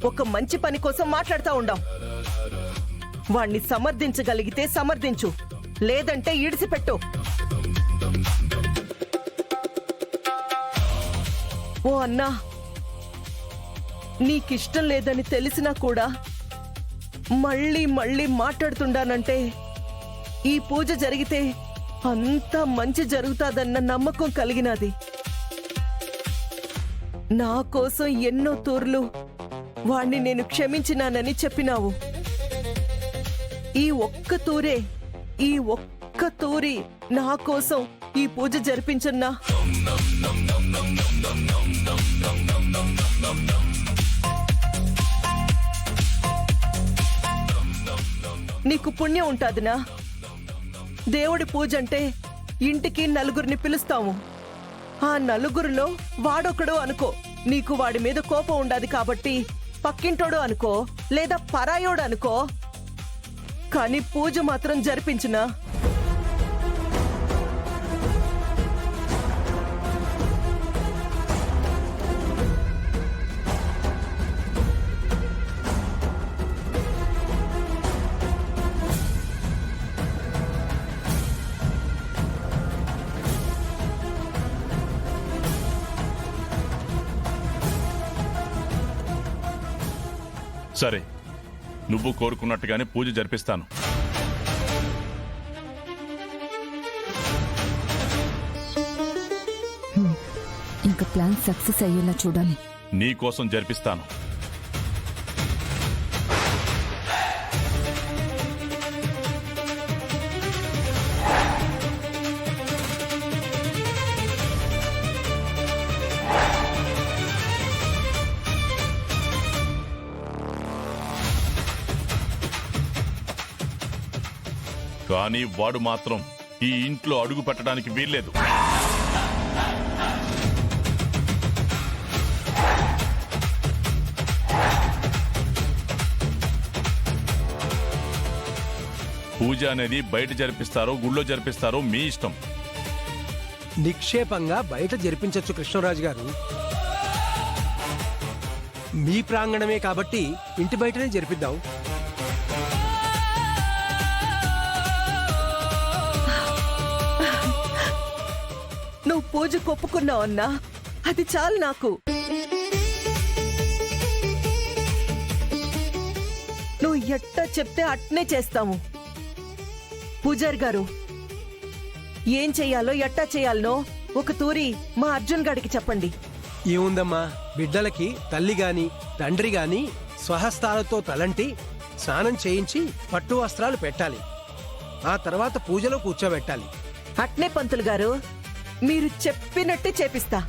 ఒక మంచి పని కోసం మాట్లాడుతూ ఉండాం. వాణ్ణి సమర్థించగలిగితే సమర్థించు, లేదంటే ఈడిసిపెట్టు. ఓ అన్నా, నీకిష్టం లేదని తెలిసినా కూడా మళ్ళీ మళ్ళీ మాట్లాడుతుండానంటే ఈ పూజ జరిగితే అంతా మంచి జరుగుతాదన్న నమ్మకం కలిగినది. నా కోసం ఎన్నో తూర్లు వాణ్ణి నేను క్షమించినానని చెప్పినావు. ఈ ఒక్క తూరి నా కోసం ఈ పూజ జరిపించన్నా. నీకు పుణ్యం ఉంటాదినా. దేవుడి పూజ అంటే ఇంటికి నలుగురిని పిలుస్తాము. ఆ నలుగురిలో వాడొకడు అనుకో. నీకు వాడి మీద కోపం ఉండాది కాబట్టి పక్కింటోడు అనుకో, లేదా పరాయోడు అనుకో. కానీ పూజ మాత్రం జరిపించినా. సరే, నువ్వు కోరుకున్నట్టుగానే పూజ జరిపిస్తాను. ఇంకా ప్లాన్ సక్సెస్ అయ్యేలా చూడాలి. నీ కోసం జరిపిస్తాను. కానీ వాడు మాత్రం ఈ ఇంట్లో అడుగు పెట్టడానికి వీల్లేదు. పూజ అనేది బయట జరిపిస్తారో గుళ్ళో జరిపిస్తారో మీ ఇష్టం. నిక్షేపంగా బయట జరిపించొచ్చు కృష్ణరాజు గారు. మీ ప్రాంగణమే కాబట్టి ఇంటి బయటనే జరిపిద్దాం. నువ్వు పూజ కొప్పుకున్నావన్నా, అది చాలు నాకు. నువ్వు ఎట్టా చెప్తే అట్నే చేస్తాము. పూజారి గారు, ఏం చెయ్యాలో ఎట్టా చెయ్యాలనో ఒక తూరి మా అర్జున్ గారికి చెప్పండి. ఏముందమ్మా, బిడ్డలకి తల్లి గాని తండ్రి గాని స్వహస్తాలతో తలంటి స్నానం చేయించి పట్టు వస్త్రాలు పెట్టాలి. ఆ తర్వాత పూజలో కూర్చోబెట్టాలి. అట్నే పంతులు గారు, మీరు చెప్పినట్టే చేపిస్తా.